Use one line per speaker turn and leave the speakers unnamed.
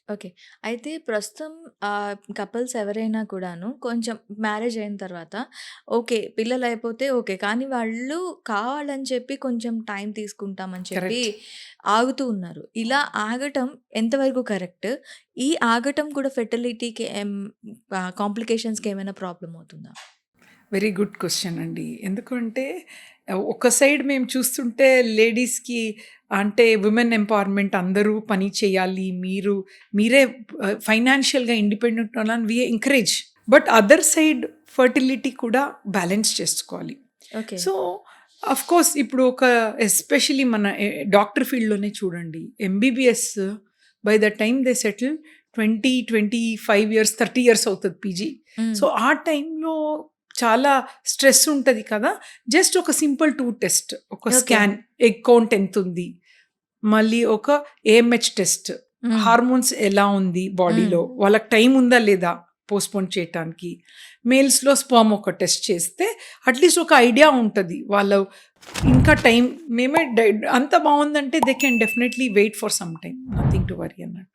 Okay. అయితే ప్రస్తుతం couples ఎవరైనా కూడాను కొంచెం మ్యారేజ్ అయిన తర్వాత ఓకే. పిల్లలయిపోతే ఓకే. కానీ వాళ్ళు కావాలని చెప్పి కొంచెం టైం తీసుకుంటామని చెప్పి
కరెక్ట్.
ఆగుతూ ఉన్నారు. ఇలా ఆగటం ఎంతవరకు కరెక్ట్? ఈ ఆగటం కూడా ఫెర్టిలిటీకి కాంప్లికేషన్స్‌కి ఏమైనా ప్రాబ్లమ్ అవుతుందా?
వెరీ గుడ్ క్వెషన్ అండి. ఎందుకంటే ఒక సైడ్ మేము చూస్తుంటే లేడీస్‌కి అంటే విమెన్ ఎంపవర్‌మెంట్ అందరూ పని చేయాలి. మీరే ఫైనాన్షియల్‌గా ఇండిపెండెంట్ అవ్వాలని we encourage. But other side fertility కూడా బ్యాలెన్స్ చేసుకోవాలి.
ఓకే.
సో, ఆఫ్‌కోర్స్ ఇప్పుడు ఎస్పెషల్లీ మన డాక్టర్ ఫీల్డ్‌లోనే చూడండి. MBBS by the time they settle 20, 25 years, 30 years అవుతది పీజీ.
హ్మ్.
సో, ఆ టైంలో చాలా స్ట్రెస్ ఉంటది కదా! జస్ట్ ఒక సింపుల్ 2 టెస్ట్, ఒక
ఓకే.
స్కాన్, ఎగ్ కౌంట్ ఎంతుంది? మళ్ళీ ఒక ఏఎంహెచ్ టెస్ట్,
హ్మ్.
హార్మోన్స్ ఎలా ఉంది
హ్మ్.
బాడీలో? వాళ్ళకి టైం ఉందా లేదా పోస్ట్‌పోన్ చేయటానికి? మేల్స్‌లో స్పెర్మ్ ఒక టెస్ట్ చేస్తే అట్‌లీస్ట్ ఒక ఐడియా ఉంటది. వాళ్ళు ఇంకా టైం మేమే అంత బావుందంటే they can definitely wait for some time. Nothing to worry అన్నట్టు.